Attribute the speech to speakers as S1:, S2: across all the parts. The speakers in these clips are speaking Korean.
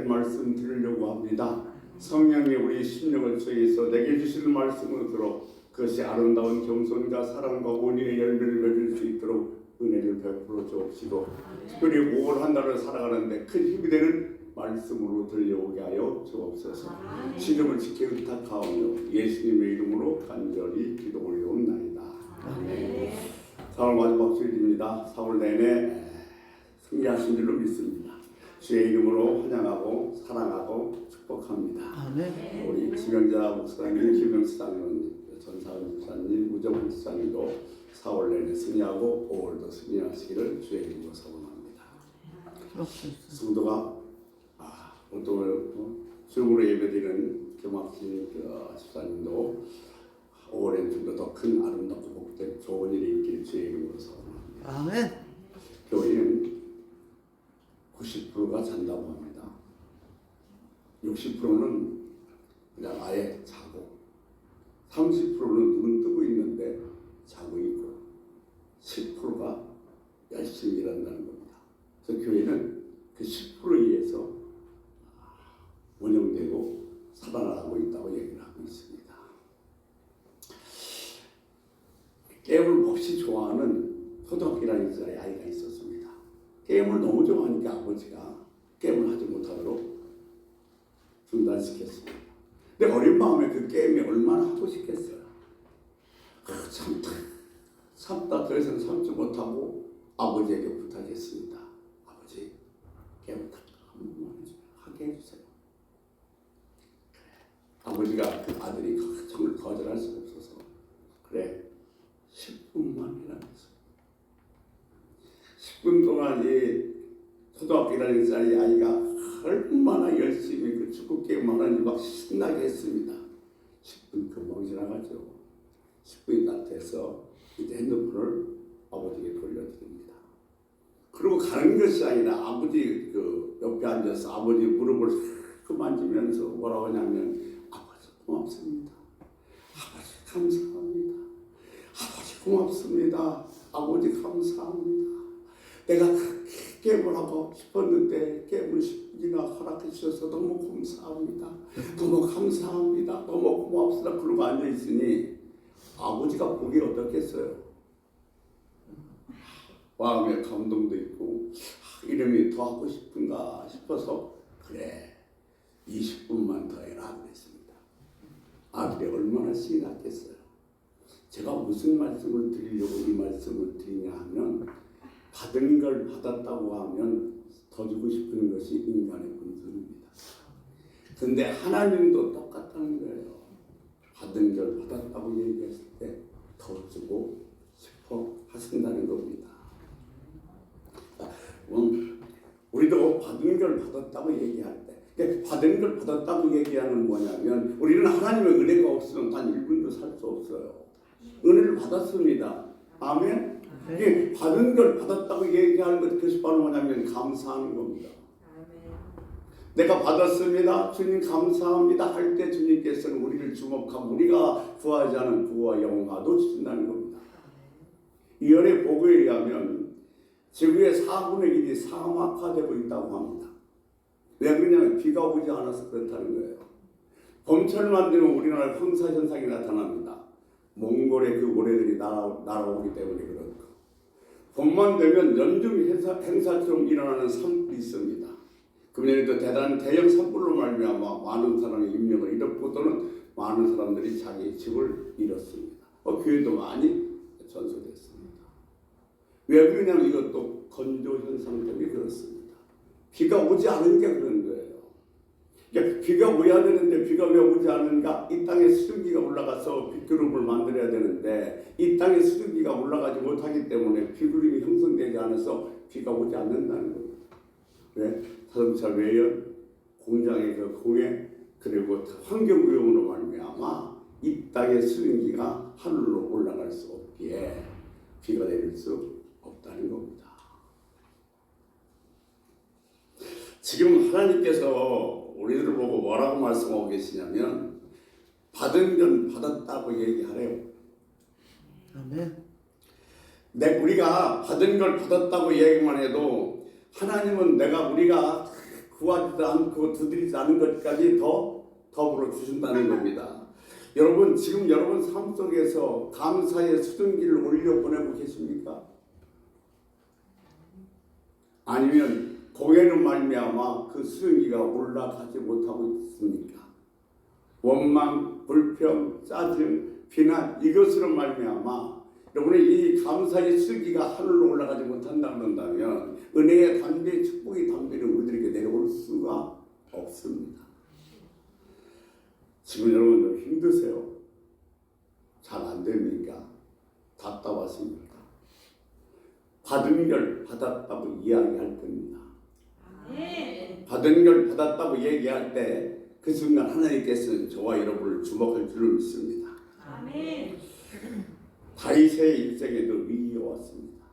S1: 말씀 드리려고 합니다. 성령이 우리 심령을 통해서 내게 주시는 말씀을 들어 그것이 아름다운 겸손과 사랑과 온유의 열매를 맺을 수 있도록 은혜를 베풀어 주옵시고, 특별히 5월 한 달을 살아가는데 큰 힘이 되는 말씀으로 들려오게 하여 주옵소서. 지금을 지켜 의탁하오며 예수님의 이름으로 간절히 기도 올려옵나이다. 아멘. 4월 마지막 주일입니다. 4월 내내 승리하신 줄로 믿습니다. 주의 이름으로 환영하고 사랑하고 축복합니다. 아멘. 우리 지명자 목사님, 김영수장님, 전사은 목사님, 무정 목사님도 4월 내내 승리하고 5월도 승리하시기를 주의 이름으로 소원합니다. 성도가 또 줌으로 예배드리는 김학진 집사님도 5월엔 좀 더 큰 아름답고 복된 좋은 일이 있기를 주의 이름으로 소원합니다. 아멘. 교회는 90%가 잔다고 합니다. 60%는 그냥 아예 자고, 30%는 눈 뜨고 있는데 자고 있고, 10%가 열심히 일한다는 겁니다. 그래서 교회는 그 10%에 의해서 운영되고 살아나가고 있다고 얘기를 하고 있습니다. 게임을 몹시 좋아하는 초등학교 다니는 아이가 있었습니다. 게임을 너무 좋아하니까 아버지가 게임을 하지 못하도록 중단시켰습니다. 근데 어린 마음에 그 게임이 얼마나 하고 싶겠어요. 참다 더 이상 참지 못하고 아버지에게 부탁했습니다. 아버지, 게임 한 번만 하게 해주세요. 아버지가 그 아들이 정말 거절할 수 없어서, 그래 10분만 해라면서 10분 동안 이 초등학교 1학년짜리 아이가 얼마나 열심히 그 축구 게임을 하는지 막 신나게 했습니다. 10분 금방 지나가죠. 10분이 다 돼서 이제 핸드폰을 아버지에게 돌려드립니다. 그리고 가는 것이 아니라 아버지 그 옆에 앉아서 아버지 무릎을 만지면서 뭐라고 하냐면, 아버지 고맙습니다. 아버지 감사합니다. 아버지 고맙습니다. 아버지 감사합니다. 내가 게임을 하고 싶었는데 게임을 10분이나 허락해 주셔서 너무 감사합니다. 너무 감사합니다. 너무 고맙습니다. 그러고 앉아있으니 아버지가 보기 어떻겠어요? 마음에 감동도 있고 이름이 더 하고 싶은가 싶어서, 그래 20분만 더 해라 그랬습니다. 아들이 얼마나 신이 났겠어요. 제가 무슨 말씀을 드리려고 이 말씀을 드리냐 하면, 받은 걸 받았다고 하면 더 주고 싶은 것이 인간의 본성입니다. 근데 하나님도 똑같다는 거예요. 받은 걸 받았다고 얘기했을 때 더 주고 싶어 하신다는 겁니다. 우리도 받은 걸 받았다고 얘기할 때, 받은 걸 받았다고 얘기하는 뭐냐면, 우리는 하나님의 은혜가 없으면 단 1분도 살 수 없어요. 은혜를 받았습니다. 아멘. 네. 받은 걸 받았다고 얘기하는 것, 그것이 바로 뭐냐면 감사하는 겁니다. 내가 받았습니다. 주님 감사합니다 할 때 주님께서는 우리를 주목하고 우리가 구하지 않은 부와 영화도 주신다는 겁니다. 이열의 보고에 의하면 지구의 4분의 1이 사막화되고 있다고 합니다. 왜 그러냐면 비가 오지 않아서 그렇다는 거예요. 봄철만 되면 우리나라에 황사 현상이 나타납니다. 몽골의 그 모래들이 날아오기 때문에 그렇고, 봄만 되면 연중 행사처럼 일어나는 산불이 있습니다. 금년에도 대단한 대형 산불로 말미암아 많은 사람의 인명을 잃었고, 또는 많은 사람들이 자기 집을 잃었습니다. 교회도 많이 전소됐습니다. 왜 그러냐면 이것도 건조 현상 때문에 그렇습니다. 비가 오지 않은 게 그런 거예요. 그러니까 비가 오야 되는데 비가 왜 오지 않는가? 이 땅에 수증기가 올라가서 빗구름을 만들어야 되는데 이 땅에 수증기가 올라가지 못하기 때문에 비구름이 형성되지 않아서 비가 오지 않는다는 겁니다. 왜? 자동차 외연, 공장의 그 공해, 그리고 환경오염으로 말미암아 이 땅의 수증기가 하늘로 올라갈 수 없기에 비가 내릴 수 없다는 겁니다. 지금 하나님께서 우리들을 보고 뭐라고 말씀하고 계시냐면, 받은 건 받았다고 얘기하래요. 아멘. 우리가 받은 걸 받았다고 얘기만 해도 하나님은 우리가 구하지도 않고 두드리지 않은 것까지 더 더불어 주신다는 겁니다. 여러분 지금 여러분 삶 속에서 감사의 수증기를 올려 보내고 계십니까? 아니면 공해로 말미암아 그 수증기가 올라가지 못하고 있습니까? 원망, 불평, 짜증, 비난 이것으로 말미암아 여러분의 이 감사의 수증기가 하늘로 올라가지 못한다 그런다면 은혜의 담대, 축복의 담대는 우리들에게 내려올 수가 없습니다. 지금 여러분들 힘드세요? 잘 안 됩니까? 답답하십니까? 받은 걸 받았다고 이야기할 겁니다. 받은 걸 받았다고 얘기할 때 그 순간 하나님께서는 저와 여러분을 주목할 줄로 믿습니다.
S2: 아멘.
S1: 다윗의 일생에도 위기가 왔습니다.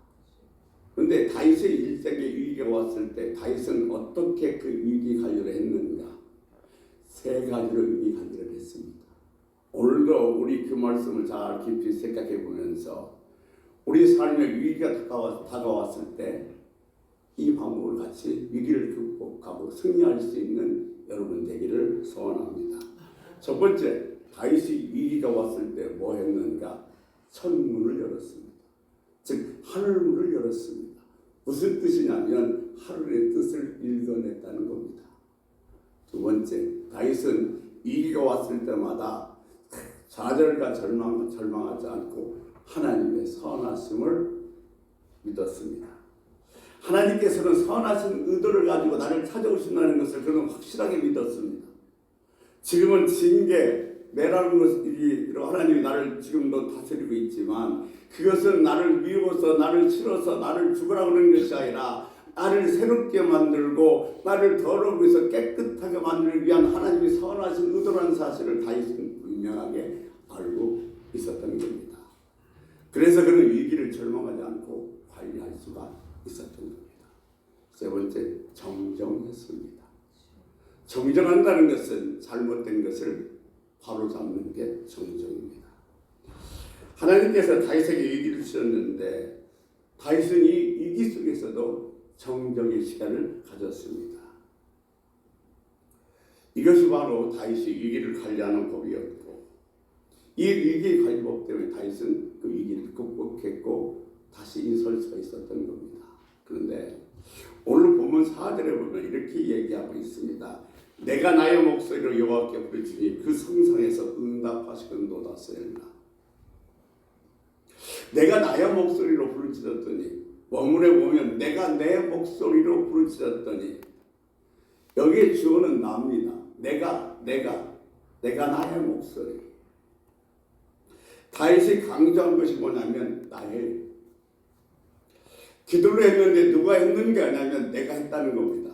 S1: 그런데 다윗의 일생에 위기가 왔을 때 다윗은 어떻게 그 위기 관리를 했는가? 세 가지로 위기 관리를 했습니다. 오늘도 우리 그 말씀을 잘 깊이 생각해 보면서 우리 삶에 위기가 다가왔을 때 이 방법을 같이 위기를 극복하고 승리할 수 있는 여러분 되기를 소원합니다. 첫 번째, 다윗이 위기가 왔을 때 뭐 했는가? 천문을 열었습니다. 즉 하늘문을 열었습니다. 무슨 뜻이냐면 하늘의 뜻을 읽어냈다는 겁니다. 두 번째, 다윗은 위기가 왔을 때마다 좌절과 절망하지 않고 하나님의 선하심을 믿었습니다. 하나님께서는 선하신 의도를 가지고 나를 찾아오신다는 것을 그는 확실하게 믿었습니다. 지금은 징계, 매라는 것이 하나님이 나를 지금도 다스리고 있지만 그것은 나를 미워서 나를 싫어서 나를 죽으라고 하는 것이 아니라 나를 새롭게 만들고 나를 더러우기 위해서 깨끗하게 만들기 위한 하나님이 선하신 의도라는 사실을 다윗은 분명하게 알고 있었던 겁니다. 그래서 그는 위기를 절망하지 않고 관리할 수가 있었던 겁니다. 세 번째, 정정했습니다. 정정한다는 것은 잘못된 것을 바로잡는 게 정정입니다. 하나님께서 다윗에게 위기를 주셨는데 다윗은 이 위기 속에서도 정정의 시간을 가졌습니다. 이것이 바로 다윗이 위기를 관리하는 법이었고 이 위기 관리법 때문에 다윗은 그 위기를 극복했고 다시 인솔 수가 있었던 겁니다. 그런데 오늘 보면 4절에 보면 이렇게 얘기하고 있습니다. 내가 나의 목소리로 여호와께 부르짖으니 그 성상에서 응답하시건도다 셀라. 내가 나의 목소리로 부르짖었더니 원문에 보면 내가 내 목소리로 부르짖었더니 여기에 주어는 나입니다. 내가 나의 목소리. 다윗이 강조한 것이 뭐냐면 나의 기도를 했는데 누가 했는 게 아니냐면 내가 했다는 겁니다.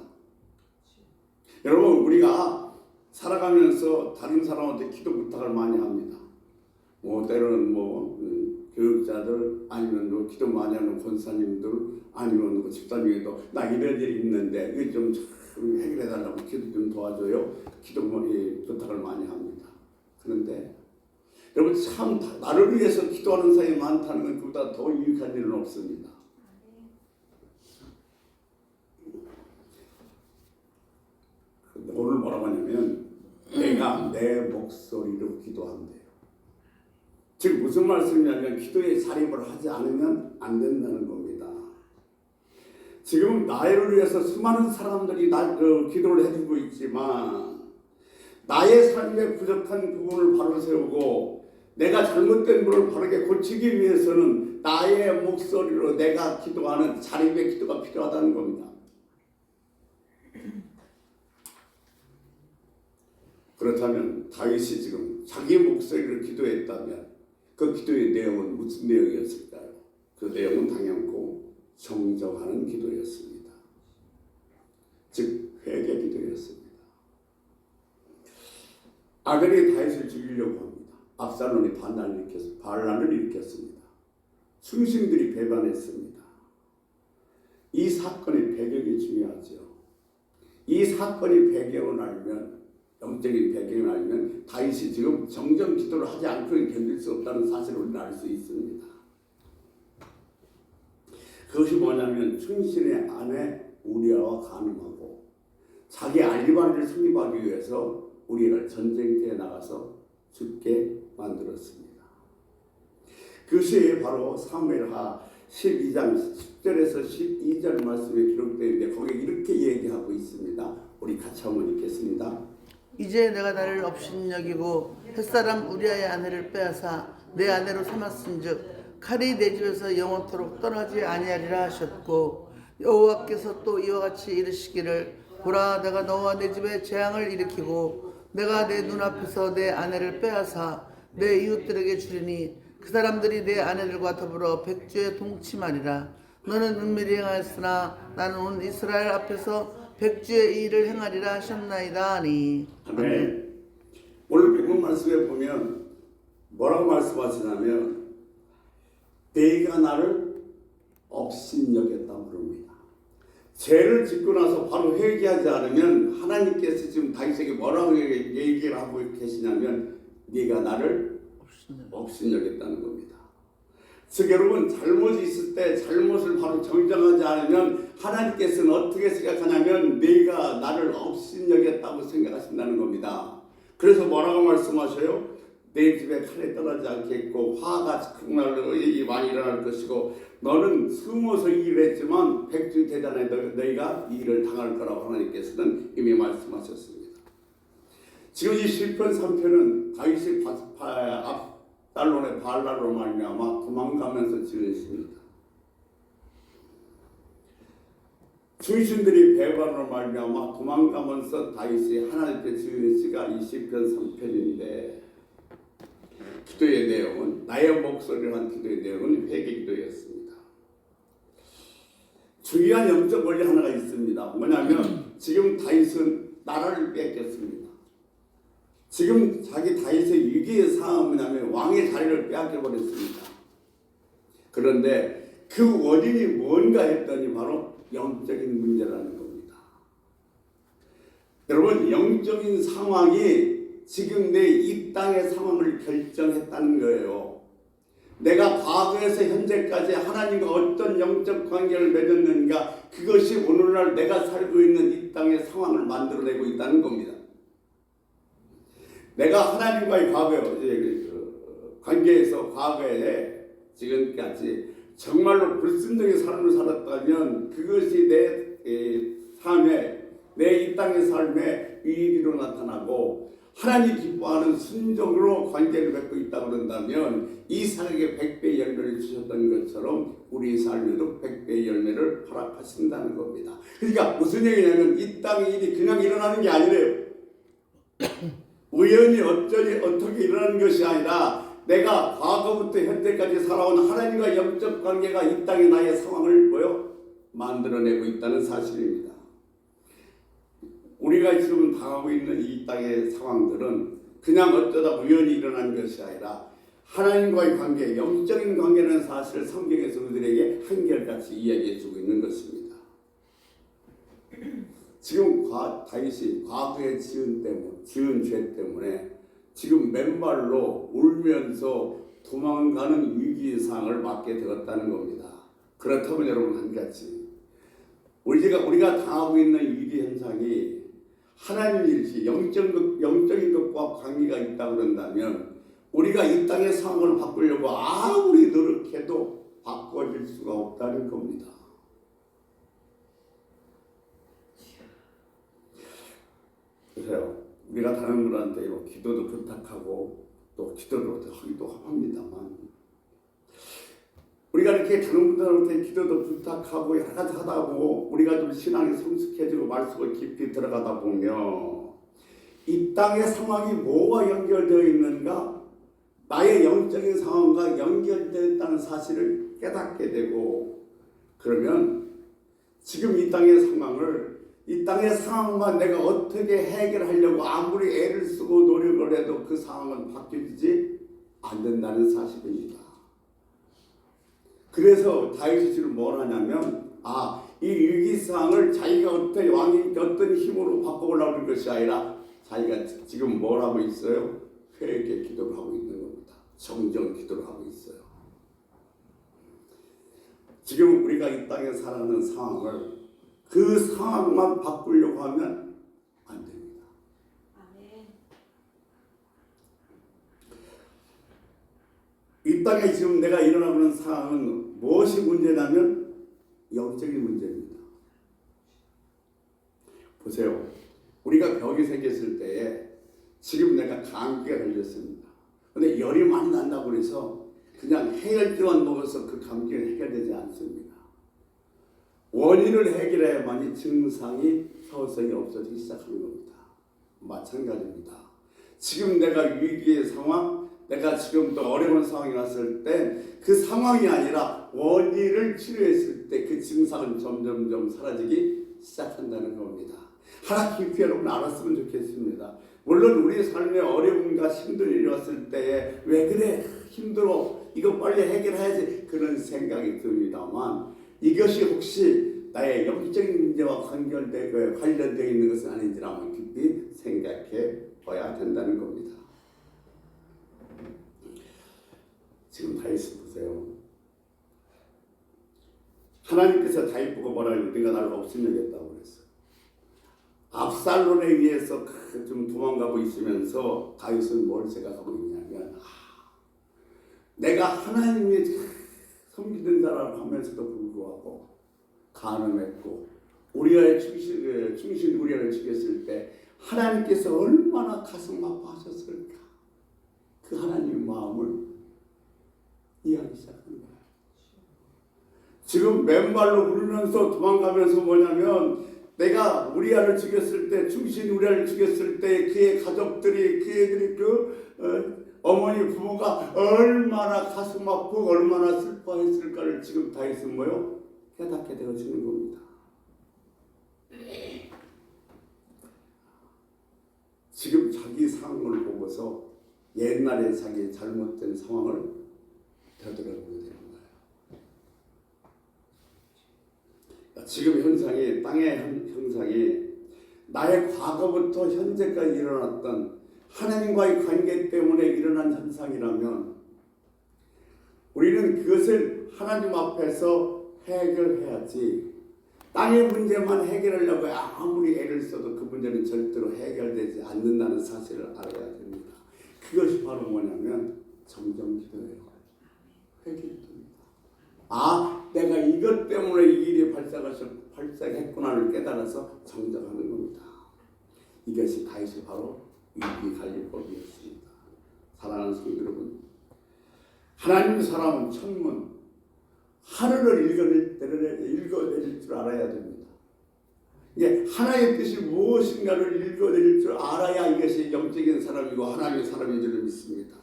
S1: 여러분 우리가 살아가면서 다른 사람한테 기도 부탁을 많이 합니다. 뭐 때로는 교육자들 아니면 기도 많이 하는 권사님들 아니면 집사님에도 나 이런 일이 있는데 이거 좀 해결해달라고 기도 좀 도와줘요. 기도 부탁을 많이 합니다. 그런데 여러분 참 나를 위해서 기도하는 사람이 많다는 건 그보다 더 유익한 일은 없습니다. 오늘 뭐라고 하냐면 내가 내 목소리로 기도한대요. 즉 무슨 말씀이냐면 기도에 자립을 하지 않으면 안 된다는 겁니다. 지금 나를 위해서 수많은 사람들이 기도를 해주고 있지만 나의 삶에 부족한 부분을 바로 세우고 내가 잘못된 부분을 바르게 고치기 위해서는 나의 목소리로 내가 기도하는 자립의 기도가 필요하다는 겁니다. 그렇다면 다윗이 지금 자기 목소리를 기도했다면 그 기도의 내용은 무슨 내용이었을까요? 그 내용은 당연코 정정하는 기도였습니다. 즉 회개 기도였습니다. 아벨이 다윗을 죽이려고 합니다. 압살롬이 반란을 일으켰습니다. 충신들이 배반했습니다. 이 사건의 배경이 중요하죠. 이 사건의 배경을 알면 영적인 배경을 알면 다윗이 지금 정정 기도를 하지 않고는 견딜 수 없다는 사실을 우리는 알 수 있습니다. 그것이 뭐냐면 충신의 아내 우리아와 간음하고 자기 알리바리를 성립하기 위해서 우리를 전쟁터에 나가서 죽게 만들었습니다. 그것이 바로 사무엘하 12장 10절에서 12절 말씀에 기록되어 있는데 거기에 이렇게 얘기하고 있습니다. 우리 같이 한번 읽겠습니다.
S2: 이제 내가 나를 업신여기고 햇사람 우리아의 아내를 빼앗아 내 아내로 삼았은즉 칼이 내 집에서 영원토록 떠나지 아니하리라 하셨고, 여호와께서 또 이와 같이 이르시기를 보라, 내가 너와 내 집에 재앙을 일으키고 내가 내 눈앞에서 내 아내를 빼앗아 내 이웃들에게 주리니 그 사람들이 내 아내들과 더불어 백주에 동침하리라. 너는 은밀히 행하였으나 나는 온 이스라엘 앞에서 백주의 이 일을 행하리라 하셨나이다 하니.
S1: 아멘. 오늘 본문 말씀에 보면 뭐라고 말씀하시냐면 내가 나를 업신여겼다 그럽니다. 죄를 짓고 나서 바로 회개하지 않으면 하나님께서 지금 다윗에게 뭐라고 얘기를 하고 계시냐면 네가 나를 업신여겼다는 겁니다. 즉 여러분, 잘못이 있을 때 잘못을 바로 정정하지 않으면 하나님께서는 어떻게 생각하냐면 내가 나를 업신여겼다고 생각하신다는 겁니다. 그래서 뭐라고 말씀하셔요? 내 집에 칼에 떠나지 않겠고 화가 극날로 일이 많이 일어날 것이고 너는 숨어서 일을 했지만 백주 대전에 너희가 이 일을 당할 거라고 하나님께서는 이미 말씀하셨습니다. 지금 이 시편 3편은 다윗이 압살롬의 반란으로 말미암아 도망가면서 지으십니다. 중신들이 배반으로 말미암아 도망가면서 다윗이 하나님께 지은 시가 이 시편 3편인데 기도의 내용은 나의 목소리를 한 기도의 내용은 회개 기도였습니다. 중요한 영적 원리 하나가 있습니다. 뭐냐면 지금 다윗은 나라를 뺏겼습니다. 지금 자기 다윗의 위기의 상황은 뭐냐면 왕의 자리를 빼앗겨 버렸습니다. 그런데 그 원인이 뭔가 했더니 바로 영적인 문제라는 겁니다. 여러분, 영적인 상황이 지금 내 이 땅의 상황을 결정했다는 거예요. 내가 과거에서 현재까지 하나님과 어떤 영적 관계를 맺었는가, 그것이 오늘날 내가 살고 있는 이 땅의 상황을 만들어내고 있다는 겁니다. 내가 하나님과의 관계에서 과거에 지금까지 정말로 불순종의 삶을 살았다면 그것이 내 삶에, 내 이 땅의 삶에 유익으로 나타나고 하나님 기뻐하는 순종으로 관계를 맺고 있다고 그런다면 이삭에게 100배의 열매를 주셨던 것처럼 우리 삶에도 100배의 열매를 허락하신다는 겁니다. 그러니까 무슨 얘기냐면 이 땅의 일이 그냥 일어나는 게 아니래요. 우연히 어떻게 일어나는 것이 아니라 내가 과거부터 현재까지 살아온 하나님과 영적 관계가 이 땅의 나의 상황을 만들어내고 있다는 사실입니다. 우리가 지금 당하고 있는 이 땅의 상황들은 그냥 어쩌다 우연히 일어난 것이 아니라 하나님과의 관계, 영적인 관계라는 사실을 성경에서 우리들에게 한결같이 이야기해주고 있는 것입니다. 지금 다윗이 과거에 지은 죄 때문에 지금 맨발로 울면서 도망가는 위기상을 맞게 되었다는 겁니다. 그렇다면 여러분, 한 가지 우리가 당하고 있는 위기 현상이 하나님 일시 영적인 것과 관계가 있다고 그런다면 우리가 이 땅의 상황을 바꾸려고 아무리 노력해도 바꿔질 수가 없다는 겁니다. 그래서 우리가 다른 분한테 기도도 부탁하고 또 기도도 하기도 합니다만 우리가 이렇게 다른 분들한테 기도도 부탁하고 여러 가지 하다 보고 우리가 좀 신앙이 성숙해지고 말씀을 깊이 들어가다 보면 이 땅의 상황이 뭐와 연결되어 있는가, 나의 영적인 상황과 연결되어 있다는 사실을 깨닫게 되고, 그러면 지금 이 땅의 상황만 내가 어떻게 해결하려고 아무리 애를 쓰고 노력을 해도 그 상황은 바뀌지 않는다는 사실입니다. 그래서 다윗이 지금 뭘 하냐면 이 위기상황을 자기가 왕이 어떤 힘으로 바꿔보려고 하는 것이 아니라 자기가 지금 뭘 하고 있어요? 회개 기도를 하고 있는 겁니다. 정정 기도를 하고 있어요. 지금 우리가 이 땅에 살아가는 상황을 그 상황만 바꾸려고 하면 이 땅에 지금 내가 일어나고 있는 상황은 무엇이 문제냐면 영적인 문제입니다. 보세요. 우리가 병이 생겼을 때에 지금 내가 감기가 걸렸습니다. 근데 열이 많이 난다고 해서 그냥 해열제만 먹어서 그 감기는 해결되지 않습니다. 원인을 해결해야만이 증상이 서서히 없어지기 시작하는 겁니다. 마찬가지입니다. 지금 내가 위기의 상황, 내가 지금 또 어려운 상황이 왔을 때 그 상황이 아니라 원인을 치료했을 때 그 증상은 점점점 사라지기 시작한다는 겁니다. 하나 깊이 여러분 알았으면 좋겠습니다. 물론 우리 삶에 어려움과 힘든 일이 왔을 때에 왜 그래 힘들어 이거 빨리 해결해야지 그런 생각이 듭니다만 이것이 혹시 나의 영적인 문제와 관련되어 있는 것은 아닌지 한번 깊이 생각해 봐야 된다는 겁니다. 지금 다윗을 보세요. 하나님께서 다윗 보고 뭐라고 네가 나를 업신여겼다고 그랬어요. 압살론에 의해서 좀 도망가고 있으면서 다윗은 뭘 생각하고 있냐면 내가 하나님의 섬기는 사람 하면서도 불구하고 간음했고 우리아의 충신 우리아를 죽였을 때 하나님께서 얼마나 가슴 아파하셨을까. 그 하나님의 마음을 이해하기 시작한 거예요. 지금 맨발로 부르면서 도망가면서 뭐냐면 내가 우리아를 죽였을 때 충신 우리아를 죽였을 때 그의 가족들이 그 애들이 어머니 부모가 얼마나 가슴 아프고 얼마나 슬퍼했을까를 지금 다윗은 뭐요? 깨닫게 되어지는 겁니다. 지금 자기 상황을 보고서 옛날에 자기 잘못된 상황을 되돌아보게 되는 거예요. 지금 현상이 땅의 현상이 나의 과거부터 현재까지 일어났던 하나님과의 관계 때문에 일어난 현상이라면 우리는 그것을 하나님 앞에서 해결해야지 땅의 문제만 해결하려고 아무리 애를 써도 그 문제는 절대로 해결되지 않는다는 사실을 알아야 됩니다. 그것이 바로 뭐냐면 정정기도예요. 회개입니다. 내가 이것 때문에 이 일이 발생했구나를 깨달아서 정정하는 겁니다. 이것이 다윗이 바로 위기관리법이었습니다. 사랑하는 성도 여러분, 하나님의 사람은 천문 하늘을 읽어내릴 줄 알아야 됩니다. 이게 하나님의 뜻이 무엇인가를 읽어내릴 줄 알아야 이것이 영적인 사람이고 하나님의 사람인 줄 믿습니다.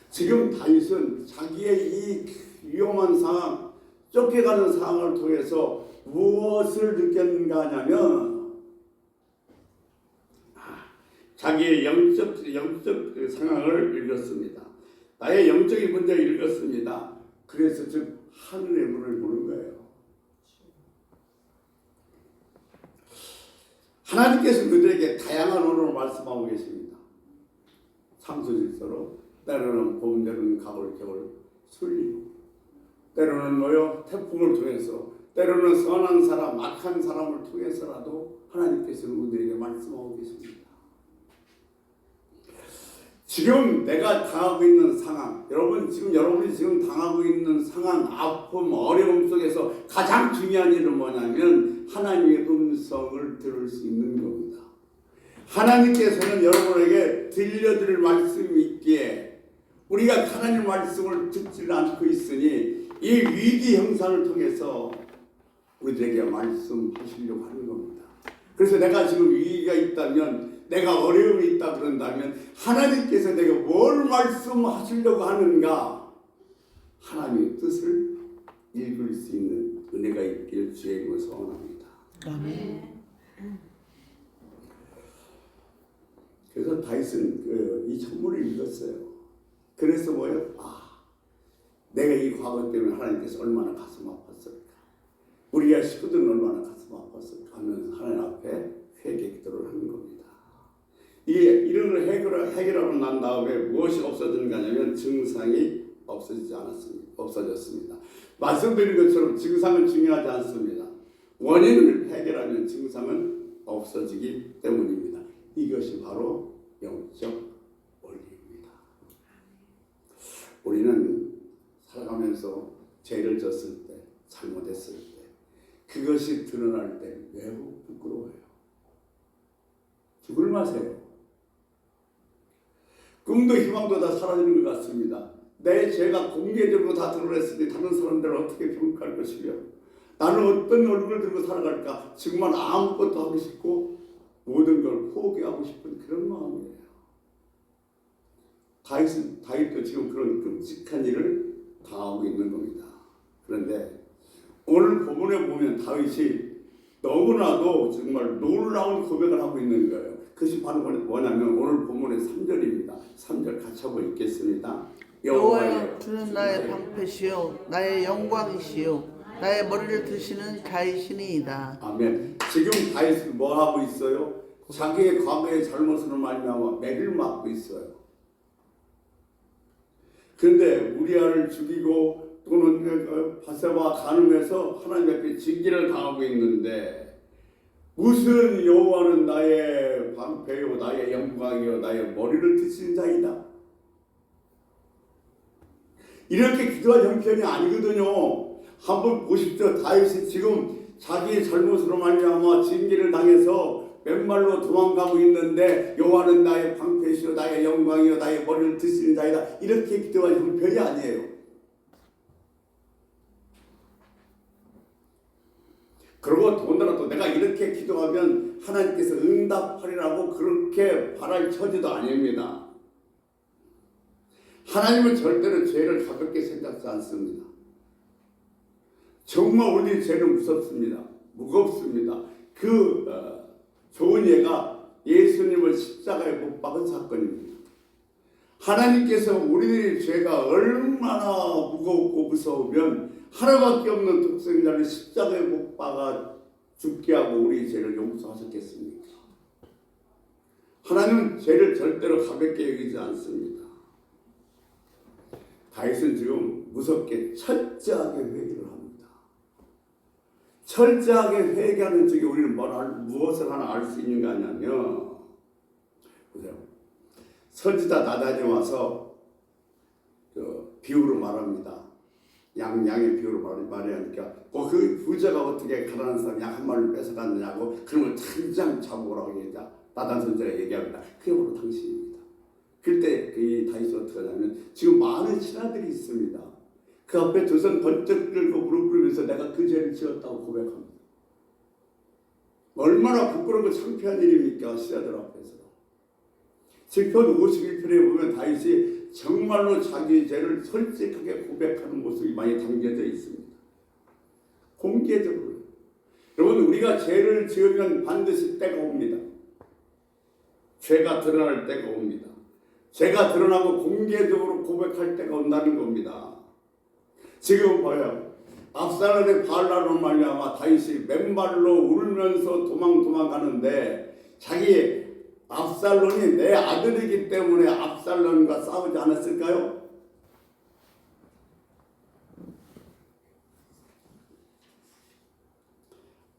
S1: 지금 다윗은 자기의 이 위험한 상황, 쫓겨가는 상황을 통해서 무엇을 느꼈는가 하냐면 자기의 영적 상황을 읽었습니다. 나의 영적인 문제를 읽었습니다. 그래서 즉 하늘의 문을 보는 거예요. 하나님께서 그들에게 다양한 언어로 말씀하고 계십니다. 상수질서로 때로는 봄, 여름, 가을, 겨울, 순리, 때로는 태풍을 통해서, 때로는 선한 사람, 악한 사람을 통해서라도 하나님께서는 우리에게 말씀하고 계십니다. 지금 내가 당하고 있는 상황, 여러분이 지금 당하고 있는 상황, 아픔, 어려움 속에서 가장 중요한 일은 뭐냐면 하나님의 음성을 들을 수 있는 겁니다. 하나님께서는 여러분에게 들려드릴 말씀이 있기에 우리가 하나님 말씀을 듣지 않고 있으니 이 위기 형상을 통해서 우리들에게 말씀하시려고 하는 겁니다. 그래서 내가 지금 위기가 있다면, 내가 어려움이 있다 그런다면 하나님께서 내가 뭘 말씀하시려고 하는가, 하나님의 뜻을 읽을 수 있는 은혜가 있기를 주의 이름으로 소원합니다. 아멘. 그래서 다윗은 이 천문을 읽었어요. 그래서 내가 이 과거 때문에 하나님께서 얼마나 가슴 아팠을까, 우리의 식구들은 얼마나 가슴 아팠을까 하면서 하나님 앞에 회개 기도를 하는 겁니다. 이런 걸 해결하고 난 다음에 무엇이 없어지는가 하냐면 증상이 없어졌습니다. 말씀드린 것처럼 증상은 중요하지 않습니다. 원인을 해결하면 증상은 없어지기 때문입니다. 이것이 바로 영적 원리입니다. 우리는 그것이 드러날 때 매우 부끄러워요. 죽을 마세요. 꿈도 희망도 다 사라지는 것 같습니다. 내 죄가 공개적으로 다 드러냈으니 다른 사람들을 어떻게 평가할 것이며 나는 어떤 얼굴을 들고 살아갈까? 정말 아무것도 하고 싶고 모든 걸 포기하고 싶은 그런 마음이에요. 다윗도 지금 그런 끔찍한 일을 당하고 있는 겁니다. 그런데 오늘 본문에 보면 다윗이 너무나도 정말 놀라운 고백을 하고 있는 거예요. 그것이 바로 뭐냐면 오늘 본문의 3절입니다. 3절 같이 한번 읽겠습니다.
S2: 여호와여 주는 나의 방패시요 나의 영광이시요 나의 머리를 드시는 자이시니이다.
S1: 아멘. 지금 다윗은 뭐 하고 있어요? 자기의 과거의 잘못으로 말미암아 매를 맞고 있어요. 그런데 우리아를 죽이고 또는 바세바 간음해서 하나님 앞에 징계를 당하고 있는데 무슨 여호와는 나의 방패요 나의 영광이요 나의 머리를 드신 자이다. 이렇게 기도할 형편이 아니거든요. 한번 보십시오. 다윗이 지금 자기의 잘못으로 말미암아 징계를 당해서 맨발로 도망가고 있는데 여호와는 나의 방패시요 나의 영광이요 나의 머리를 드시는 자이다. 이렇게 기도할 형편이 아니에요. 그리고 더군다나 또 내가 이렇게 기도하면 하나님께서 응답하리라고 그렇게 바랄 처지도 아닙니다. 하나님은 절대로 죄를 가볍게 생각하지 않습니다. 정말 우리 죄는 무섭습니다. 무겁습니다. 좋은 예가 예수님을 십자가에 못 박은 사건입니다. 하나님께서 우리들의 죄가 얼마나 무겁고 무서우면 하나밖에 없는 독생자를 십자가에 못 박아 죽게 하고 우리 죄를 용서하셨겠습니까? 하나님은 죄를 절대로 가볍게 여기지 않습니다. 다윗은 지금 무섭게 철저하게 회개를 합니다. 철저하게 회개하는 적에 우리는 무엇을 하나 알 수 있는 거 아니냐면 보세요. 선지자 나단이 와서 비유로 말합니다. 양의 비유로 말하니까 그 부자가 어떻게 가난한 사람 양 한 마리를 뺏어갔느냐고 그런 걸 당장 잡아오라고 얘기하자. 나단 선지자가 얘기합니다. 그게 바로 당신입니다. 그때 이 다윗이 어떻게 하냐면 지금 많은 신하들이 있습니다. 그 앞에 두 손 번쩍 들고 무릎 꿇으면서 내가 그 죄를 지었다고 고백합니다. 얼마나 부끄럽고 창피한 일입니까? 신하들 앞에서. 시편 51편에 보면 다윗이 정말로 자기 죄를 솔직하게 고백하는 모습이 많이 담겨져 있습니다. 공개적으로. 여러분 우리가 죄를 지으면 반드시 때가 옵니다. 죄가 드러날 때가 옵니다. 죄가 드러나고 공개적으로 고백할 때가 온다는 겁니다. 지금 봐요. 압살롬의 반란으로 말미암아 다윗이 맨발로 울면서 도망가는데 자기 압살롬이 내 아들이기 때문에 압살롬과 싸우지 않았을까요?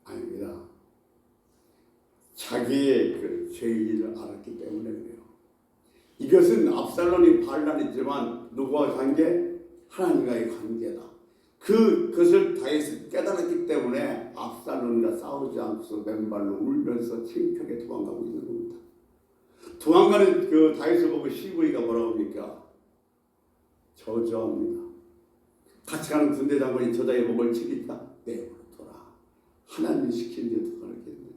S1: 아닙니다. 자기의 그 죄의를 알았기 때문에 그래요. 이것은 압살롬이 반란이지만 누구와 관계? 하나님과의 관계다. 그것을 다윗이 깨달았기 때문에 압살롬과 싸우지 않고서 맨발로 울면서 창피하게 도망가고 있는 겁니다. 도망가는 그 다윗을 보고 시므이가 뭐라고 합니까? 저주합니다. 같이 가는 군대 장관이 저자의 목을 치겠다. 내버려 둬라. 하나님이 시킨 대로 하겠느냐.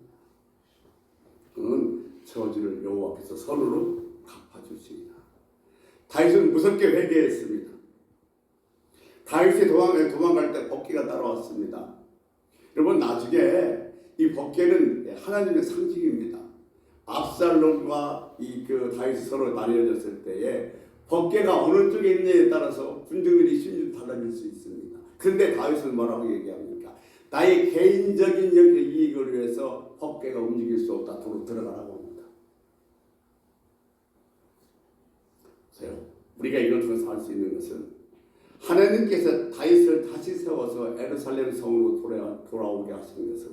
S1: 그는 저주를 여호와께서 서로로 갚아주십니다. 다윗은 무섭게 회개했습니다. 다윗이 도망갈 때 벗개가 따라왔습니다. 여러분 나중에 이 벗개는 하나님의 상징입니다. 압살롬과 다윗이 서로 나뉘어졌을 때에 벗개가 어느 쪽에 있느냐에 따라서 군중들이 심리도 달라질 수 있습니다. 그런데 다윗은 뭐라고 얘기합니까? 나의 개인적인 이익을 위해서 벗개가 움직일 수 없다. 도로 들어가라고 합니다. 보세요. 우리가 이걸 통해서 알 수 있는 것은 하나님께서 다윗을 다시 세워서 예루살렘 성으로 돌아오게 하신 것은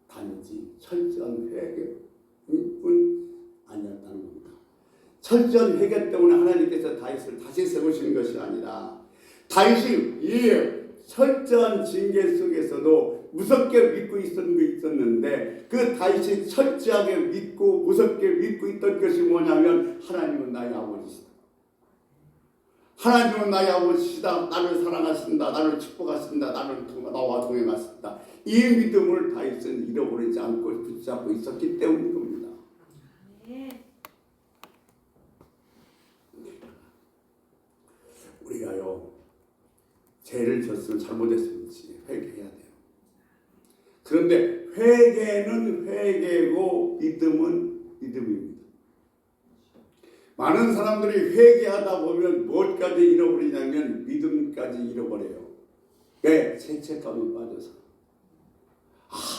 S1: 단지 철저한 회개뿐 아니었다는 겁니다. 철저한 회개 때문에 하나님께서 다윗을 다시 세우시는 것이 아니라 다윗이 이 철저한 징계 속에서도 무섭게 믿고 있었는데 그 다윗이 철저하게 믿고 무섭게 믿고 있던 것이 뭐냐면 하나님은 나의 아버지시다. 하나님은 나의 아버지시다. 나를 사랑하신다. 나를 축복하신다. 나와 동행하신다. 이 믿음을 다윗은 잃어버리지 않고 붙잡고 있었기 때문인 겁니다. 우리가요, 죄를 졌으면 잘못했으면 회개해야 돼요. 그런데 회개는 회개고 믿음은 믿음입니다. 많은 사람들이 회개하다 보면 무엇까지 잃어버리냐면 믿음까지 잃어버려요. 왜? 죄책감에 빠져서.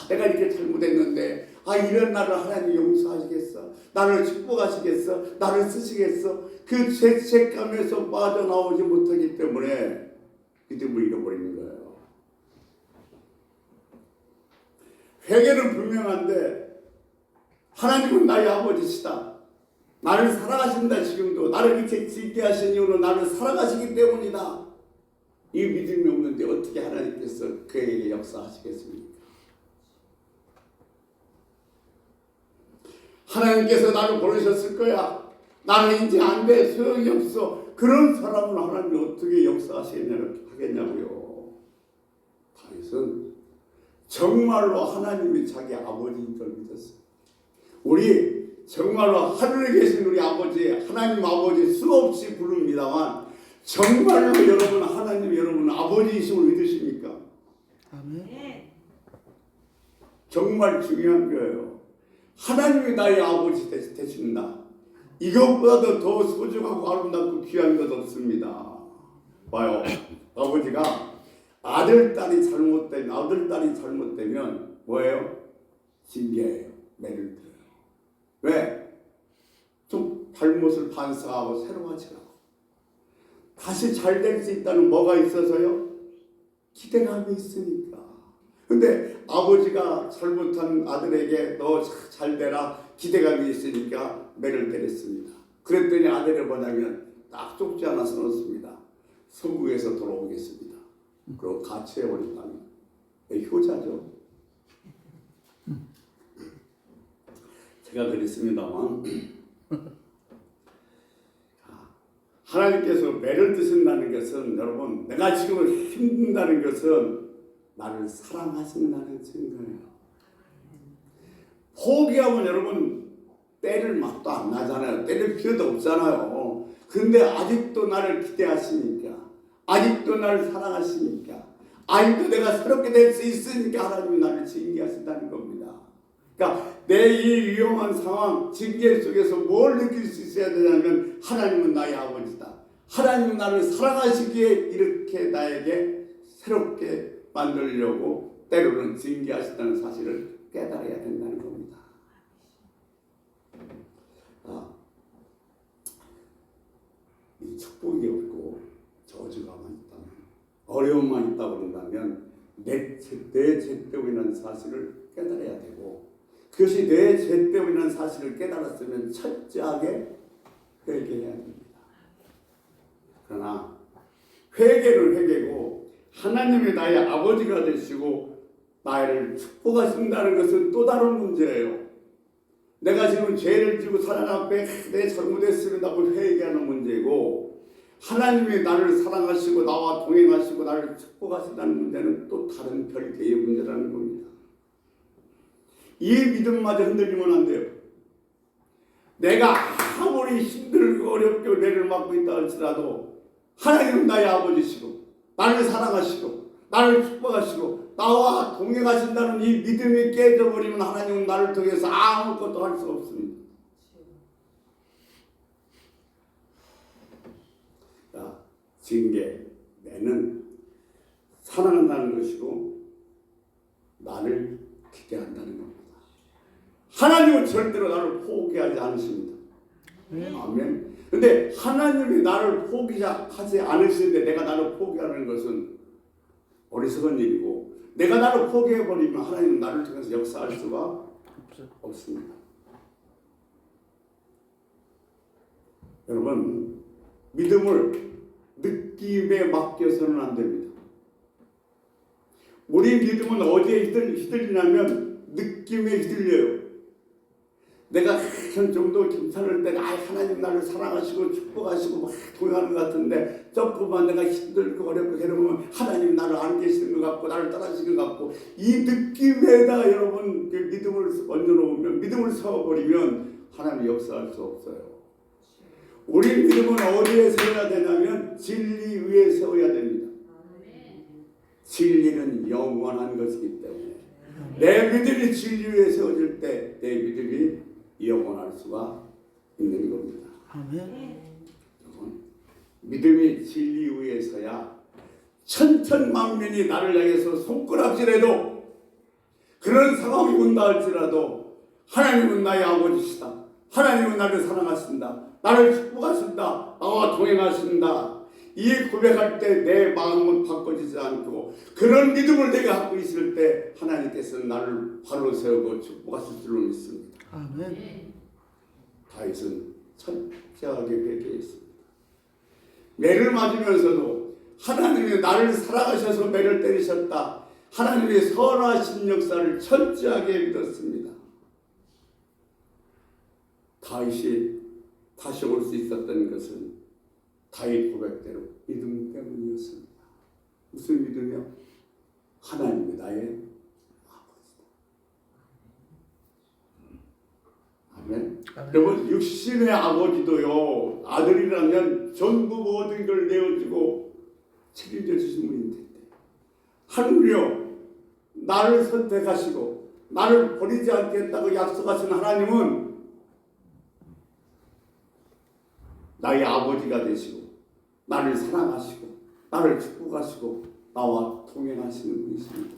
S1: 내가 이렇게 잘못했는데 이런 나를 하나님 용서하시겠어? 나를 축복하시겠어? 나를 쓰시겠어? 그 죄책감에서 빠져나오지 못하기 때문에 믿음을 잃어버리는 거예요. 회개는 분명한데 하나님은 나의 아버지시다. 나를 사랑하신다. 지금도 나를 이렇게 징계하신 이유는 나를 사랑하시기 때문이다. 이 믿음이 없는데 어떻게 하나님께서 그에게 역사하시겠습니까? 하나님께서 나를 보내셨을 거야. 나는 이제 안 돼. 소용이 없어. 그런 사람을 하나님이 어떻게 역사하시겠냐고요. 다윗은 정말로 하나님이 자기 아버지인 걸 믿었어요. 우리 정말로 하늘에 계신 우리 아버지, 하나님 아버지 수없이 부릅니다만 정말로 여러분 하나님 여러분 아버지이심을 믿으십니까?
S2: 아멘.
S1: 정말 중요한 거예요. 하나님이 나의 아버지 되신다. 이것보다도 더 소중하고 아름답고 귀한 것 없습니다. 봐요. 아버지가 아들, 딸이 잘못되면 뭐예요? 징계예요. 매를 들어요. 왜? 좀 잘못을 반성하고 새로 하시라고. 다시 잘 될 수 있다는 뭐가 있어서요? 기대감이 있으니까. 근데 아버지가 잘못한 아들에게 너 잘 되라 기대감이 있으니까 매를 때렸습니다. 그랬더니 아들이 뭐냐면 딱 쫓지 않아서 넣었습니다. 성국에서 돌아오겠습니다. 그리고 가치해버린다면 효자죠. 제가 그랬습니다만 하나님께서 매를 드신다는 것은 여러분 내가 지금 힘든다는 것은 나를 사랑하신다는 증거예요. 포기하면 여러분 때릴 맛도 안 나잖아요. 때릴 필요도 없잖아요. 근데 아직도 나를 기대하시니까 아직도 나를 사랑하시니까 아직도 내가 새롭게 될 수 있으니까 하나님이 나를 징계하신다는 겁니다. 그러니까 내 이 위험한 상황 징계 속에서 뭘 느낄 수 있어야 되냐면 하나님은 나의 아버지다. 하나님은 나를 사랑하시기에 이렇게 나에게 새롭게 만들려고 때로는 징계하신다는 사실을 깨달아야 된다는 겁니다. 이 축복이 없고 저주가만 있다면 어려움만 있다고 그런다면 내 죄 때문이라는 사실을 깨달아야 되고 그것이 내 죄 때문이라는 사실을 깨달았으면 철저하게 회개해야 됩니다. 그러나 회개는 회개고 하나님이 나의 아버지가 되시고 나를 축복하신다는 것은 또 다른 문제예요. 내가 지금 죄를 지고 하나님 앞에 내 잘못했습니다 하고 회개하는 문제고 하나님이 나를 사랑하시고 나와 동행하시고 나를 축복하신다는 문제는 또 다른 별개의 문제라는 겁니다. 이 믿음마저 흔들리면 안 돼요. 내가 아무리 힘들고 어렵게 은혜를 맡고 있다 할지라도 하나님은 나의 아버지시고 나를 사랑하시고 나를 축복하시고 나와 동행하신다는 이 믿음이 깨져버리면 하나님은 나를 통해서 아무것도 할 수 없습니다. 자, 징계, 매는 사랑한다는 것이고 나를 기대한다는 겁니다. 하나님은 절대로 나를 포기하지 않으십니다. 아멘. 근데 하나님이 나를 포기하지 않으시는데 내가 나를 포기하는 것은 어리석은 일이고 내가 나를 포기해버리면 하나님은 나를 통해서 역사할 수가 없습니다. 여러분 믿음을 느낌에 맡겨서는 안 됩니다. 우리 믿음은 어디에 휘둘리냐면 느낌에 휘둘려요. 내가 좀 더 괜찮을 때 하나님 나를 사랑하시고 축복하시고 막 동행하는 것 같은데 조금만 내가 힘들고 어렵고 이러면 하나님 나를 안 계시는 것 같고 나를 떠나시는 것 같고 이 느낌에다가 여러분 그 믿음을 얹어놓으면 믿음을 세워버리면 하나님 역사할 수 없어요. 우리 믿음은 어디에 세워야 되냐면 진리 위에 세워야 됩니다. 진리는 영원한 것이기 때문에 내 믿음이 진리 위에 세워질 때 내 믿음이 영원할 수가 있는 겁니다.
S2: 아멘.
S1: 믿음이 진리 위에 서야 천천만면이 나를 향해서 손가락질해도 그런 상황이 온다 할지라도 하나님은 나의 아버지시다. 하나님은 나를 사랑하신다. 나를 축복하신다. 나와 동행하신다. 이 고백할 때 내 마음은 바꿔지지 않고 그런 믿음을 내가 갖고 있을 때 하나님께서는 나를 바로 세우고 축복하실 줄로 믿습니다.
S2: 아멘.
S1: 다윗은 철저하게 회개했습니다. 매를 맞으면서도 하나님이 나를 사랑하셔서 매를 때리셨다. 하나님의 선하신 역사를 철저하게 믿었습니다. 다윗이 다시 올 수 있었던 것은 다윗 고백대로 믿음 때문이었습니다. 무슨 믿음이요? 하나님이 나의 아버지다. 아멘. 여러분 육신의 아버지도요 아들이라면 전부 모든 걸 내어주고 책임져 주신 분인데 하물며 나를 선택하시고 나를 버리지 않겠다고 약속하신 하나님은 나의 아버지가 되시고 나를 사랑하시고 나를 축복하시고 나와 동행하시는 분이십니다.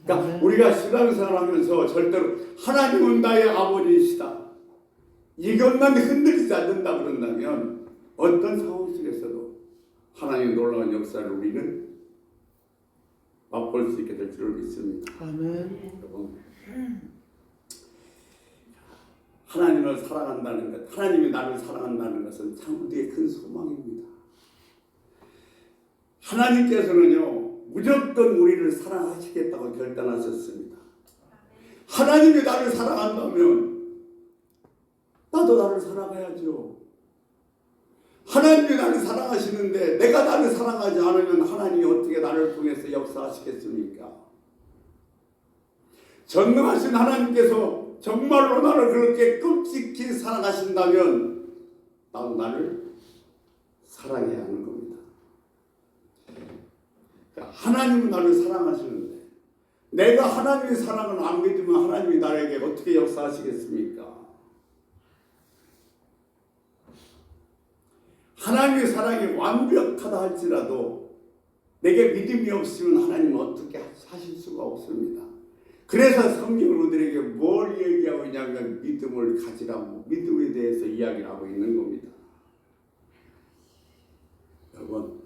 S1: 그러니까 우리가 신앙생활하면서 절대로 하나님은 나의 아버지이시다. 이것만 흔들리지 않는다 그런다면 어떤 상황 속에서도 하나님의 놀라운 역사를 우리는 맛볼 수 있게 될 줄 믿습니다.
S2: 아멘.
S1: 여러분, 하나님을 사랑한다는 것, 하나님이 나를 사랑한다는 것은 참 우리의 큰 소망입니다. 하나님께서는요 무조건 우리를 사랑하시겠다고 결단하셨습니다. 하나님이 나를 사랑한다면 나도 나를 사랑해야죠. 하나님이 나를 사랑하시는데 내가 나를 사랑하지 않으면 하나님이 어떻게 나를 통해서 역사하시겠습니까? 전능하신 하나님께서 정말로 나를 그렇게 끔찍히 사랑하신다면 나도 나를 사랑해야 하는 겁니다. 하나님은 나를 사랑하시는데 내가 하나님의 사랑을 안 믿으면 하나님이 나에게 어떻게 역사하시겠습니까? 하나님의 사랑이 완벽하다 할지라도 내게 믿음이 없으면 하나님은 어떻게 하실 수가 없습니다. 그래서 성경은 우리에게 뭘 얘기하고 있냐면 믿음을 가지라고 믿음에 대해서 이야기를 하고 있는 겁니다. 여러분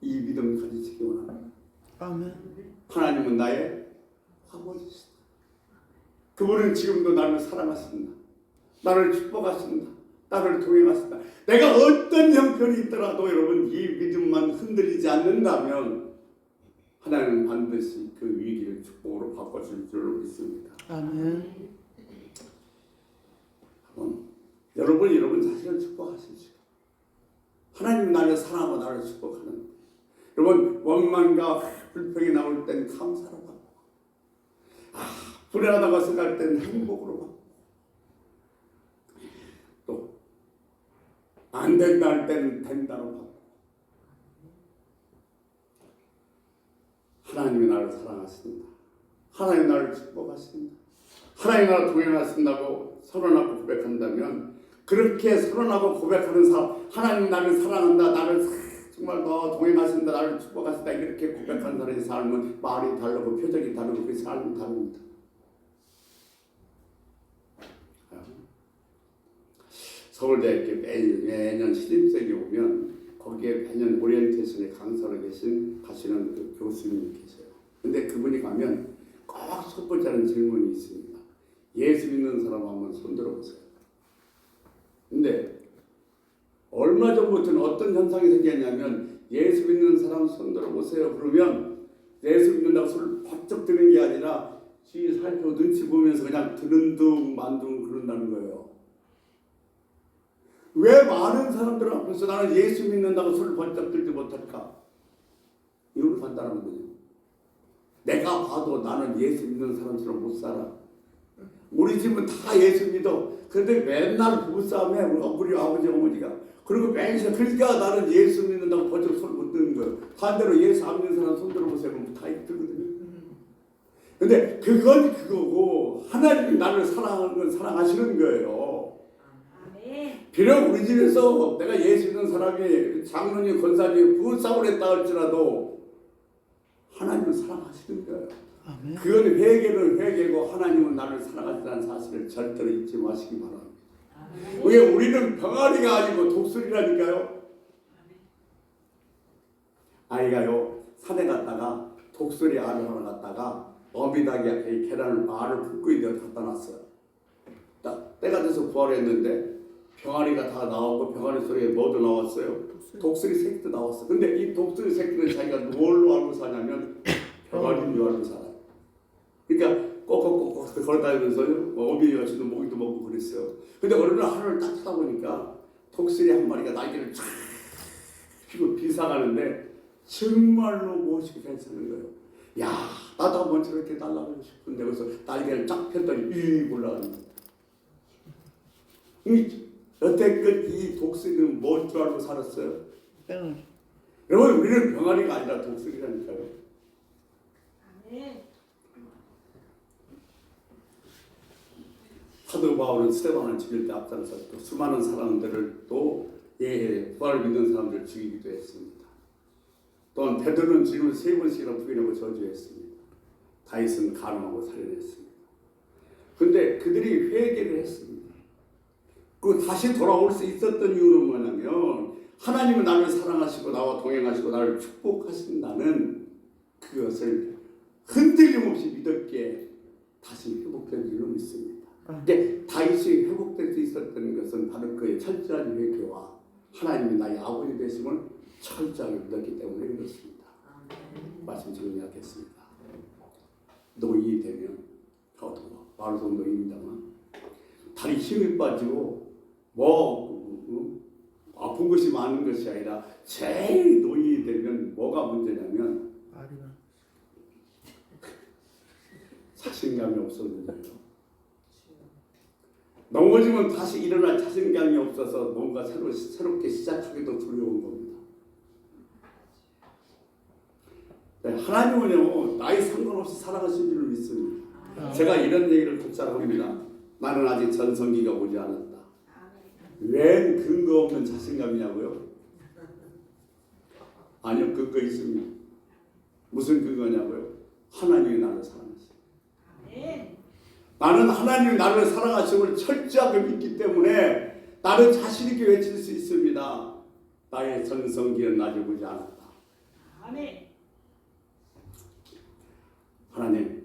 S1: 이 믿음 가지시기 원합니다.
S2: 아멘.
S1: 하나님은 나의 아버지시다. 그분은 지금도 나를 사랑하신다. 나를 축복하신다. 나를 동행하신다. 내가 어떤 형편이 있더라도 여러분 이 믿음만 흔들리지 않는다면 하나님은 반드시 그 위기를 축복으로 바꿔줄 줄 믿습니다.
S2: 아멘.
S1: 여러분 자신을 축복하십시오. 하나님 나를 사랑하고 나를 축복하는 여러분 원망과 불평이 나올 땐 감사로 받고 불행하다고 생각할 땐 행복으로 받고 또 안 된다 할 때는 된다로 받고 하나님이 나를 사랑하신다. 하나님이 나를 축복하신다. 하나님이 나를 동행하신다고 선언하고 고백한다면 그렇게 선언하고 고백하는 사람 하나님이 나를 사랑한다. 나를 정말 너 동행하신다. 나를 축복하신다. 이렇게 고백하는 사람의 삶은 말이 다르고 표정이 다르고 그 삶이 다릅니다. 서울대학교 매년 신입생이 오면 거기에 매년 오리엔테이션에 강사로 가시는 그 교수님이 계세요. 근데 그분이 가면 꼭 첫 번째 하는 질문이 있습니다. 예수 믿는 사람 한번 손 들어보세요. 근데 얼마 전부터는 어떤 현상이 생겼냐면 예수 믿는 사람 손 들어보세요. 그러면 예수 믿는다고 손을 번쩍 드는 게 아니라 지 살펴 눈치 보면서 그냥 드는 둥 만둥 그런다는 거예요. 왜 많은 사람들 앞에서 나는 예수 믿는다고 손을 번쩍 들지 못할까? 이유를 간단한 거예요. 내가 봐도 나는 예수 믿는 사람처럼 못 살아. 우리 집은 다 예수 믿어. 그런데 맨날 부부싸움에 우리 아버지 어머니가. 그리고 매일 그러니까 나는 예수 믿는다고 번쩍 손을 못 드는 거예요. 반대로 예수 안 믿는 사람 손 들어보세요. 그럼 다 들거든요. 근데 그건 그거고 하나님이 나를 사랑하는 건 사랑하시는 거예요. 비록 우리 집에서 내가 예수 믿는 사람이 장로님, 권사님 부부싸움을 했다 할지라도 하나님은 사랑하시는 거예요.
S2: 아멘.
S1: 그건 회개는 회개고 하나님은 나를 사랑하신다는 사실을 절대로 잊지 마시기 바랍니다. 왜 우리는 병아리가 아니고 독수리라니까요. 아이가요 산에 갔다가 독수리 알을 하나 갖다가 어미닭이 계란을 알을 붓고 있는 갖다 놨어요. 딱 때가 돼서 부활했는데 병아리가 다 나오고 병아리 속에 뭐도 나왔어요? 독수리 새끼도 나왔어. 근데 이 독수리 새끼는 자기가 뭘로 알고 사냐면 병아리인 줄 알고 살아요. 그러니까 꼭꼭꼭 걸어다니면서요. 어미같이도 모기도 먹고 그랬어요. 근데 어느 날 하루를 딱 쳐다보니까 독수리 한 마리가 날개를 쫙 펴고 비상하는데 정말로 멋있게 괜찮은 거예요. 야, 나도 한번 저렇게 날아가고 싶은데 그래서 날개를 쫙 폈더니 이 올라가는 거예요. 여태껏 이 독수리는 뭔 줄 알고 살았어요? 여러분 우리는 병아리가 아니라 독수리라니까요. 사도 바울은 스데반을 죽일 때 앞장서 또 수많은 사람들을 또 부활을 믿는 사람들을 죽이기도 했습니다. 또한 베드로는 주님을 3번씩이나 부인하고 저주했습니다. 다윗은 간음하고 살인했습니다. 그런데 그들이 회개를 했습니다. 그 다시 돌아올 수 있었던 이유는 뭐냐면 하나님은 나를 사랑하시고 나와 동행하시고 나를 축복하신다는 그것을 흔들림 없이 믿었기에 다시 회복된 줄로 믿습니다. 근데 다윗이 회복될 수 있었던 것은 바로 그의 철저한 회개와 하나님이 나의 아버지 되심을 철저하게 믿었기 때문에 그렇습니다. 말씀 정리하겠습니다. 노인이 되면 바로도 노인입니다만 다리 힘이 빠지고 아픈 것이 많은 것이 아니라 제일 노인이 되면 뭐가 문제냐면 자신감이 없어지는 거예요. 넘어지면 다시 일어날 자신감이 없어서 뭔가 새롭게 시작하기도 두려운 겁니다. 네, 하나님은요 나이 상관없이 사랑하신 줄을 믿습니다. 제가 이런 얘기를 곧잘합니다. 나는 아직 전성기가 오지 않았다. 웬 근거 없는 자신감이냐고요? 아니요, 근거 있습니다. 무슨 근거냐고요? 하나님이 나를 사랑하십니다. 나는 하나님이 나를 사랑하심을 철저하게 믿기 때문에 나는 자신 있게 외칠 수 있습니다. 나의 전성기는 아직 오지 않았다. 하나님,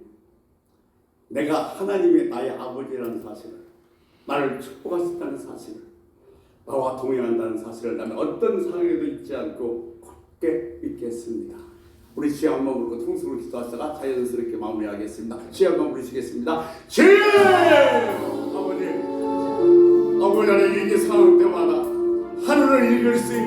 S1: 내가 하나님의 나의 아버지라는 사실을, 나를 축복하셨다는 사실을, 나와 동행한다는 사실을 나는 어떤 상황에도 잊지 않고 굳게 믿겠습니다. 우리 주여 한번 부르고 통성으로 기도하다가 자연스럽게 마무리하겠습니다. 주여 한번 부르시겠습니다. 주여! 아버지, 아버지 나는 위기 상황 때마다 하늘을 읽을 수 있는